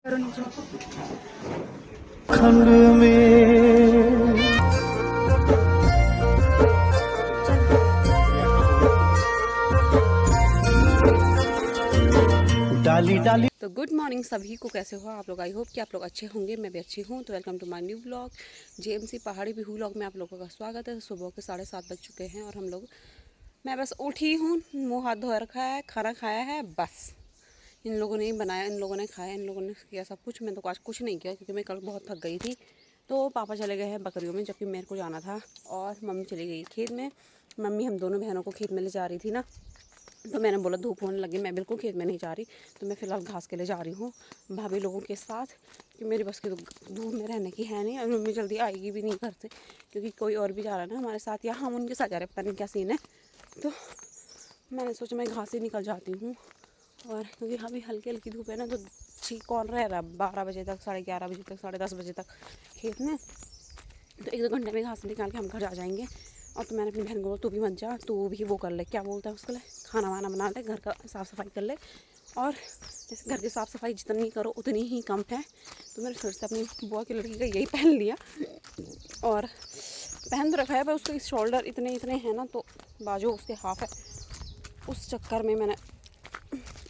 खंड में डाली डाली। तो गुड मॉर्निंग सभी को, कैसे हो आप लोग। आई होप कि आप लोग अच्छे होंगे, मैं भी अच्छी हूँ। तो welcome to my new vlog JMC Pahadi Bihu vlog में आप लोगों का स्वागत है। सुबह के 7:30 बज चुके हैं और मैं बस उठी हूँ, मुँह हाथ धो रखा है, खाना खाया है बस। इन लोगों ने ही बनाया, इन लोगों ने खाया, इन लोगों ने किया सब कुछ। मैं तो आज कुछ नहीं किया क्योंकि मैं कल बहुत थक गई थी। तो पापा चले गए हैं बकरियों में, जबकि मेरे को जाना था, और मम्मी चली गई खेत में। मम्मी हम दोनों बहनों को खेत में ले जा रही थी ना, तो मैंने बोला धूप होने लगी, मैं बिल्कुल खेत में नहीं जा रही। तो मैं फ़िलहाल घास के लिए जा रही हूँ भाभी लोगों के साथ, कि मेरी बस की तो धूप में रहने की है नहीं। और मम्मी जल्दी आएगी भी नहीं घर से, क्योंकि कोई और भी जा रहा है ना हमारे साथ, या हम उनके साथ जा रहे हैं, पता नहीं क्या सीन है। तो मैंने सोचा मैं घास ही निकल जाती हूँ। और क्योंकि अभी हल्की हल्की धूप है ना, तो ठीक कौन रह रहा है 12 बजे तक, 11:30 बजे तक, 10:30 बजे तक खेत में। तो 1-2 घंटे में घास निकाल के हम घर आ जाएंगे। और तो मैंने अपनी बहन को बोला तू भी मत जा, तू भी वो कर ले, क्या बोलता है उसको, ले खाना वाना बना ले, घर का साफ़ सफाई कर ले। और जैसे घर की साफ़ सफाई जितनी करो उतनी ही कम है। तो मैंने फिर से अपनी बुआ की लड़की का यही पहन लिया, और पहन तो रखा है, पर उसके शोल्डर इतने इतने हैं ना, तो बाजू उसके हाफ है, उस चक्कर में मैंने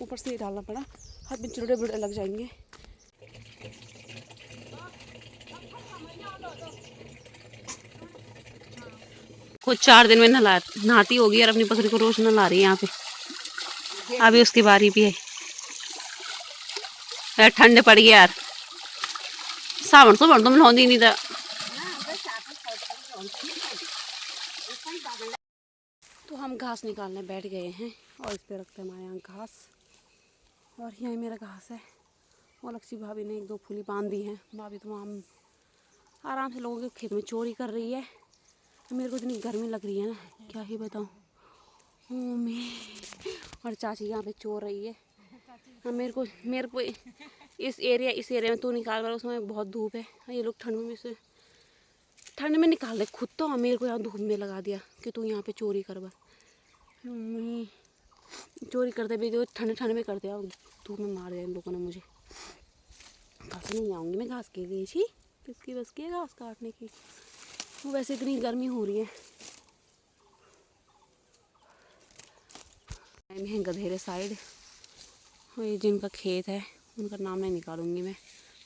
ऊपर से ये डालना पड़ा। हाथ में चिड़े बुड़े लग जाएंगे। कुछ 4 दिन में नहाती होगी यार, अपनी बकरी को रोज नहला रही है यहाँ पे। अभी उसकी बारी भी है यार, ठंड पड़ गई यार, सावन तो तुम नहाती नहीं था। तो हम घास निकालने बैठ गए हैं, और इस पे रखते हैं हमारे यहाँ घास। और यही मेरा घास है। वो लक्ष्मी भाभी ने 1-2 फूली बांध दी हैं। भाभी तो वहाँ आराम से लोगों के खेत में चोरी कर रही है। मेरे को इतनी गर्मी लग रही है ना, क्या ही बताऊँ। और चाची यहाँ पे चोर रही है। हाँ, मेरे को इस एरिया में तू निकाल कर, उसमें बहुत धूप है। ये लोग ठंड में निकाल दे खुद तो, मेरे को यहाँ धूप में लगा दिया कि तू यहाँ पे चोरी कर बस। चोरी करते भी तो ठंड में करते हैं, धूप में मार दिया इन लोगों ने मुझे। कल से नहीं आऊँगी मैं घास के लिए। छी, किसकी बस की है घास काटने की। वो वैसे इतनी गर्मी हो रही है। है गधेरे साइड, ये जिनका खेत है उनका नाम नहीं निकालूंगी मैं,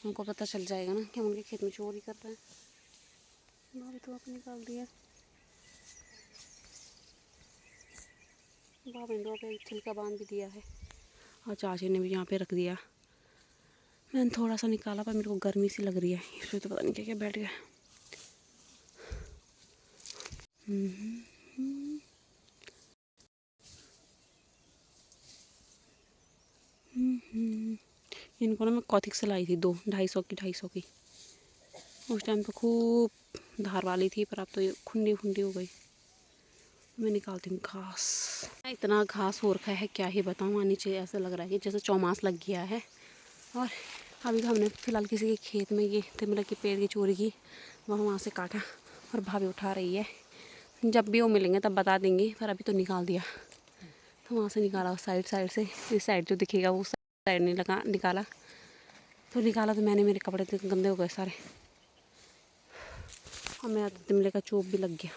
उनको पता चल जाएगा ना कि हम उनके खेत में चोरी कर रहे हैं। भाभी तो आप निकाल दिया, भाभी ने पे एक छिलका बांध भी दिया है, और चाची ने भी यहाँ पे रख दिया। मैंने थोड़ा सा निकाला, पर मेरे को गर्मी सी लग रही है, इसमें तो पता नहीं क्या क्या बैठ गया। इनको ना मैं कौथिक से लाई थी 250 की। उस टाइम तो खूब धार वाली थी, पर अब तो ये खुंडी खुंडी हो गई। मैं निकालती हूँ घास। इतना घास हो रखा है, क्या ही बताऊँ। नीचे ऐसा लग रहा है कि जैसे चौमास लग गया है। और अभी तो हमने फ़िलहाल किसी के खेत में ये तिमला के पेड़ की चोरी की, वहाँ से काटा, और भाभी उठा रही है। जब भी वो मिलेंगे तब बता देंगे, पर अभी तो निकाल दिया। तो वहाँ से निकाला, साइड से, इस साइड जो दिखेगा वो साइड नहीं लगा निकाला। तो मैंने, मेरे कपड़े गंदे हो गए सारे, और मेरा तो तिमले का चोप भी लग गया।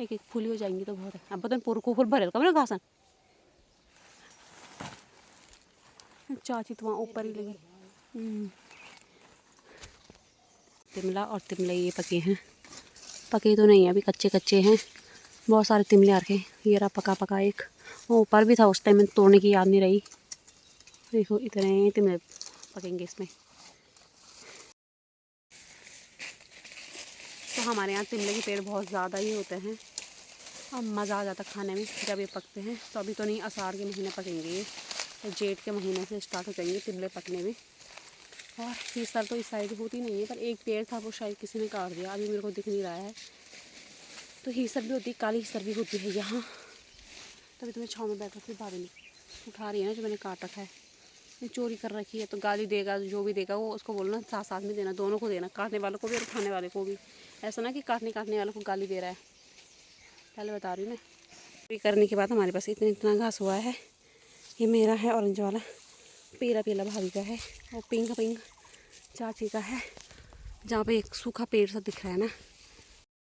एक एक फूली हो जाएंगी तो बहुत है। अब बताए पूरा को फूल भरे कब ना घासन। चाची तो वहाँ ऊपर ही लगी। तिमला और तिमले ये पके हैं, पके तो नहीं है अभी, कच्चे कच्चे हैं। बहुत सारे तिमले आ रखे, ये रहा पका पका एक। वो ऊपर भी था उस टाइम में, तोड़ने की याद नहीं रही। देखो इतने तिमले पकेंगे इसमें। तो हमारे यहाँ तिमले के पेड़ बहुत ज़्यादा ही होते हैं, और मज़ा आ जाता खाने में जब ये पकते हैं। तो अभी तो नहीं, आषाढ़ के महीने पकेंगे ये, तो जेठ के महीने से स्टार्ट हो जाएंगे तिमले पकने में। और इस साल तो इस साइड होती नहीं है, पर एक पेड़ था वो शायद किसी ने काट दिया, अभी मेरे को दिख नहीं रहा है। तो हीसर भी होती है, काली हीसर भी होती है यहाँ। तभी तो मैं छाँव में बैठा, फिर भाभी ने उठा रही है ना जो मैंने काट रखा है। ये चोरी कर रखी है, तो गाली देगा जो भी देगा, वो उसको बोलना साथ साथ में देना, दोनों को देना, काटने वालों को भी और खाने वाले को भी। ऐसा ना कि काटने वालों को गाली दे रहा है, पहले बता रही हूँ मैं। चोरी करने के बाद हमारे पास इतना घास हुआ है ये मेरा है ऑरेंज वाला, पीला पीला भाभी का है, और पिंक पिंक चाची का है। जहाँ पे एक सूखा पेड़ सा दिख रहा है ना,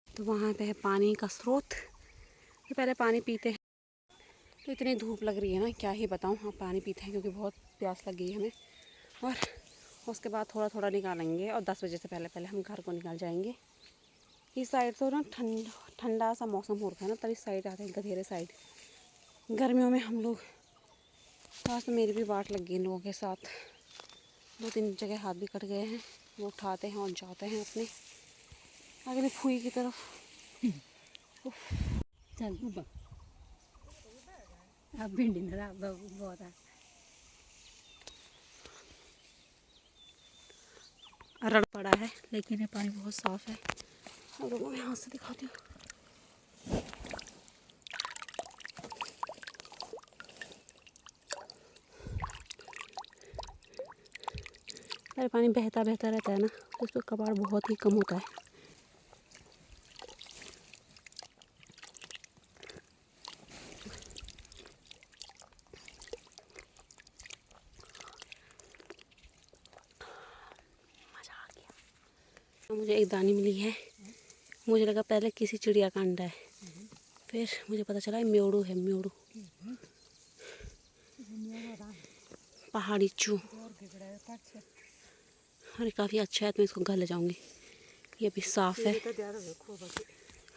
तो वहाँ पे है पानी का स्रोत। तो पहले पानी पीते हैं। तो इतनी धूप लग रही है ना, क्या ही बताऊँ। हाँ, पानी पीते हैं क्योंकि बहुत प्यास लग गई है हमें। और उसके बाद थोड़ा थोड़ा निकालेंगे, और 10 बजे से पहले पहले हम घर को निकल जाएंगे। इस साइड तो ना ठंडा सा मौसम हो रखा है ना, तब इस साइड आते हैं गधेरे साइड। गर्मियों में हम लोग, आज तो मेरी भी वाट लग गई इन लोगों के साथ। 2-3 जगह हाथ भी कट गए हैं। वो उठाते हैं और जाते हैं अपने अगले फुई की तरफ। चल ऊपर अब भिंडी ना बहुत है। रड़ पड़ा है, लेकिन ये पानी बहुत साफ़ है। अब लोगों में हाथ से दिखाती हूँ। अरे पानी बहता बहता रहता है ना, तो उसका कबाड़ बहुत ही कम होता है। मज़ा आ गया। मुझे एक दानी मिली है। मुझे लगा पहले किसी चिड़िया का अंडा है, फिर मुझे पता चला म्योड़ू है, म्योड़ू पहाड़ी चू। अरे काफ़ी अच्छा है, तो मैं इसको घर ले जाऊँगी। ये भी साफ़ है।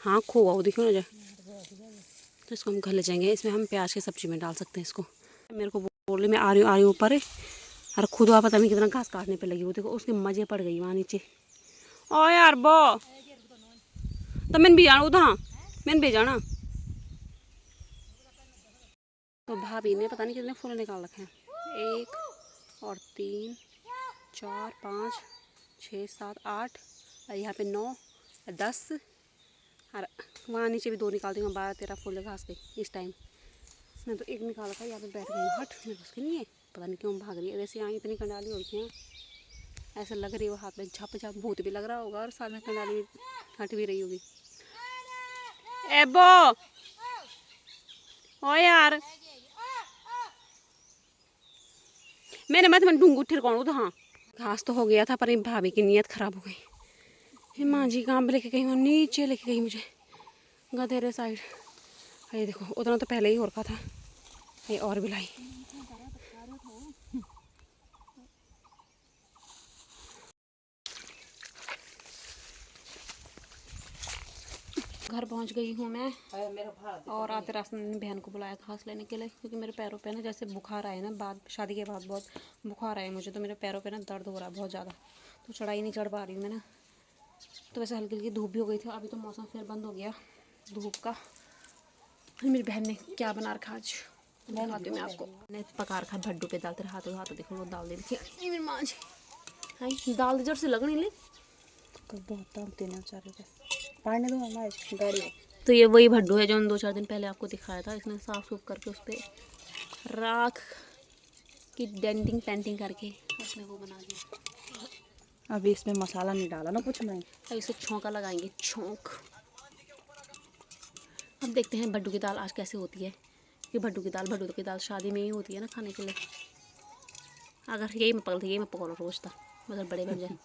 हाँ, खोआ वो दिखो ना जा। तो इसको हम घर ले जाएंगे। इसमें हम प्याज की सब्ज़ी में डाल सकते हैं इसको। मेरे को बोल रही मैं आ रही हूँ ऊपर। और खुद वहाँ पता नहीं कितना घास काटने पे लगी। वो देखो उसके मज़े पड़ गई वहाँ नीचे। ओ यार बो, तो मैंने भी जाना उधर, मैंने भी जाना। तो भाभी ने पता नहीं कितने फूल निकाल रखे हैं। 1 और 3 4 5 6 7 8, और यहाँ पे 9 10, और वहाँ नीचे भी 2 निकाल दी। 12-13 फूल घास के इस टाइम। मैं तो एक निकाला था, यहाँ पे बैठ गई। हट, मैं उसके नहीं है, पता नहीं क्यों भाग रही है। वैसे यहाँ इतनी कंडाली होती हैं, ऐसा लग रही है वो हाथ में झप झप भूत भी लग रहा होगा, और साथ में कंडाली भी हट भी रही होगी। एबो ओ यार, मैंने मत मन ढूंढू ठिर कौन उधर। हाँ, घास तो हो गया था, पर भाभी की नीयत खराब हो गई। ये माँ जी कहाँ पे लेके गई, वो नीचे लेके गई मुझे गधेरे साइड। ये देखो, उतना तो पहले ही हो रखा था। ये और भी लाई। घर पहुंच गई हूँ मैं, और आते रास्ते में बहन को बुलाया घास लेने के लिए, क्योंकि मेरे पैरों पे ना जैसे बुखार आए ना, बाद शादी के बाद बहुत बुखार आए मुझे। तो मेरे पैरों पे ना दर्द हो रहा है बहुत ज़्यादा, तो चढ़ाई नहीं चढ़ पा रही हूँ मैं ना। तो वैसे हल्की हल्की धूप भी हो गई थी, अभी तो मौसम फिर बंद हो गया धूप का। मेरी बहन ने क्या बना रखा आज दिखाती हूँ मैं आपको। मैंने पका रखा भड्डू पे दाल। तेरे हाथों हाथों देखो, वो दाल दे देखिए मेरी माँ जी। हाँ, दाल जड़ से लगनी ले बहुत दालते हैं बेचारे को, पानी दो हमारे गाड़ी। तो ये वही भड्डू है जो 2-4 दिन पहले आपको दिखाया था। इसने साफ सूफ करके उस पर राख की डेंटिंग पेंटिंग करके उसने वो बना दिया। अभी इसमें मसाला नहीं डाला ना कुछ नहीं, इसे छौंका लगाएंगे, छौंक। अब देखते हैं भड्डू की दाल आज कैसे होती है। कि भड्डू की दाल शादी में ही होती है ना खाने के लिए। अगर यही मैं पकड़ती, यही मैं पकड़ रोज था, मतलब बड़े बन जाए।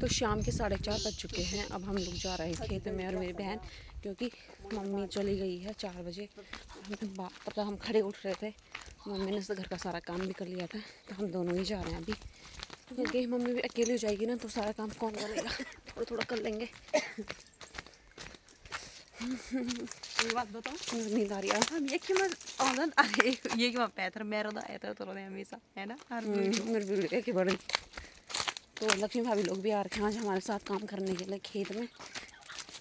तो शाम के 4:30 बज चुके हैं। अब हम लोग जा रहे हैं खेत में, और मेरी बहन, क्योंकि मम्मी चली गई है 4 बजे। तब तक हम खड़े उठ रहे थे। मम्मी ने घर का सारा काम भी कर लिया था, तो हम दोनों ही जा रहे हैं अभी, क्योंकि मम्मी भी अकेली हो जाएगी ना, तो सारा काम कौन करेगा। थोड़ा थोड़ा कर लेंगे। बात बताओ। नींद आ रही है। ये कि मैं औरत, अरे ये कि मैं पैथर मेरा दा ऐसा तो रोने हमेशा है ना हर मेरे वीडियो की बड़ी। तो लक्ष्मी भाभी लोग भी आ रखे हैं आज हमारे साथ काम करने के लिए खेत में,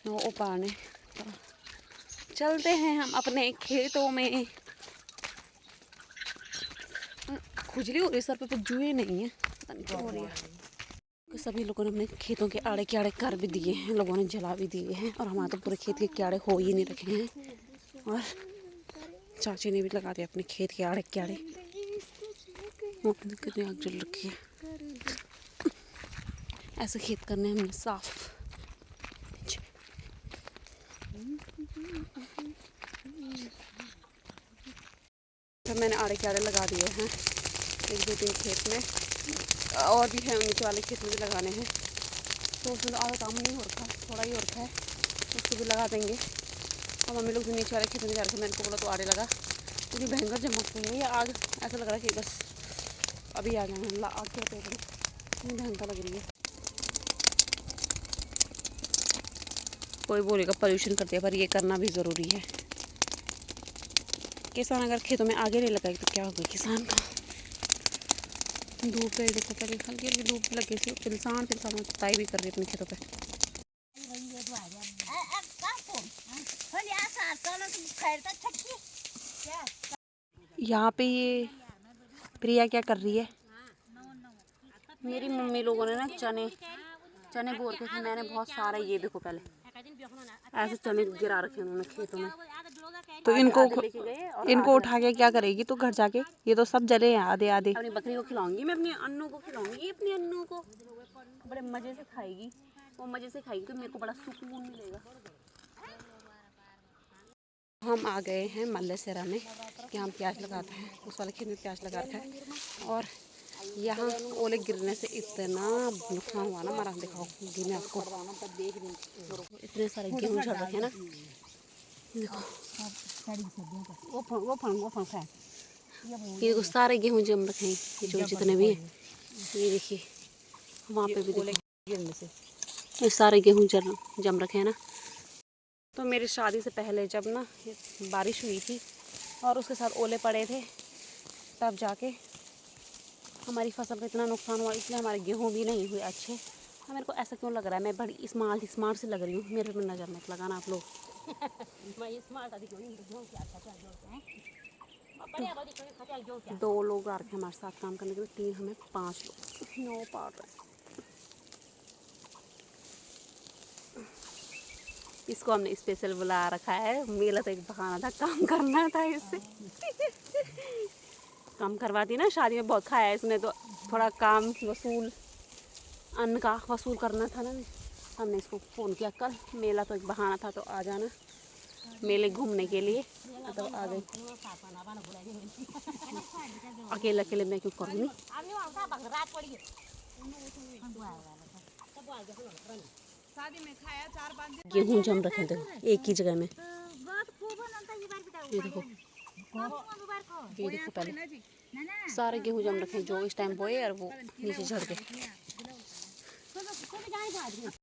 वो उपाड़ने। तो चलते हैं हम अपने खेतों में। खुजली हो रही सर पे, जुए नहीं है, पता नहीं क्यों हो रही है। तो सभी लोगों ने अपने खेतों के आड़े क्याड़े कर भी दिए हैं, लोगों ने जला भी दिए हैं, और हमारे तो पूरे खेत के क्याड़े हो ही नहीं रखे हैं। और चाची ने भी लगा दिया अपने खेत के आड़े क्याड़े। वो कितनी आग जल रखी है। ऐसे खेत करने हमने साफ। फिर मैंने आड़े के आड़े लगा दिए हैं 1-2-3 खेत में, और भी है नीचे वाले खेत में भी लगाने हैं। तो उसमें आधा काम नहीं हो रखा, थोड़ा ही हो रखा है, उसको भी लगा देंगे। और मम्मी लोग जो नीचे वाले खेत में जा रखे, मैंने को बोला तो आड़े लगा, पूरी भयंकर चमक हुई है आग। ऐसा लग रहा है कि बस अभी आ जाना, आग के पेट में इतनी भयंकर लग रही है। कोई बोलेगा पोल्यूशन करते हैं, पर ये करना भी ज़रूरी है। किसान अगर खेतों में आगे नहीं लगाए तो क्या होगा किसान का। धूप है, देखो पहले हल्की हल्की धूप लगी थी, किसान कुताई भी कर रही है अपने खेतों पे। यहाँ पे ये प्रिया क्या कर रही है? मेरी मम्मी लोगों ने ना चने बोर के थे, मैंने बहुत सारा, ये देखो पहले ऐसे चने गिरा रखे उन्होंने खेतों में। तो इनको उठा के क्या करेगी तो घर जाके? ये तो सब जले हैं आधे आधे। अपनी बकरी को खिलाऊंगी, मैं अपने अन्नू को खिलाऊंगी, अपने अन्नू को बड़े मजे से खाएगी, वो मजे से खाएगी तो मेरे को बड़ा सुकून मिलेगा। हम आ गए हैं मल्लेसरा में, यहाँ हम प्याज लगाते हैं, उस वाले खेत में प्याज लगाते हैं। और यहाँ ओले गिरने से इतना नुकसान हुआ ना हमारा, दिखाओ मैं आपको, इतने सारे गेहूँ झड़ रखे हैं ना, देखो ये देखो सारे गेहूँ जम रखे हैं, ये जो जितने भी हैं, ये देखिए वहाँ पे भी देखो गिरने से ये सारे गेहूँ जम रखे हैं ना। तो मेरी शादी से पहले जब ना बारिश हुई थी और उसके साथ ओले पड़े थे, तब जाके हमारी फसल का इतना नुकसान हुआ, इसलिए हमारे गेहूँ भी नहीं हुए अच्छे। हाँ, मेरे को ऐसा क्यों लग रहा है मैं बड़ी स्मार्ट से लग रही हूँ, मेरे पे नज़र मत लगाना आप लोग। तो 2 लोग आ रखे हमारे साथ काम करने के लिए, 3 हमें 5 लोग 9 पार रहे। इसको हमने स्पेशल बुला रखा है, मेला तो एक बहाना था, काम करना था इससे। काम करवाती ना, शादी में बहुत खाया है इसने, तो थोड़ा काम वसूल, अन्न का वसूल करना था ना। हमने इसको फ़ोन किया कल, मेला तो एक बहाना था तो आ जाना मेले घूमने के लिए, तो आ गई। अकेले अकेले मैं क्यों करूँगी। गेहूँ जम रखे थे एक ही जगह में, ये देखो पहले सारे गेहूँ जम रखे हैं जो इस टाइम बोए और वो नीचे झड़ गए।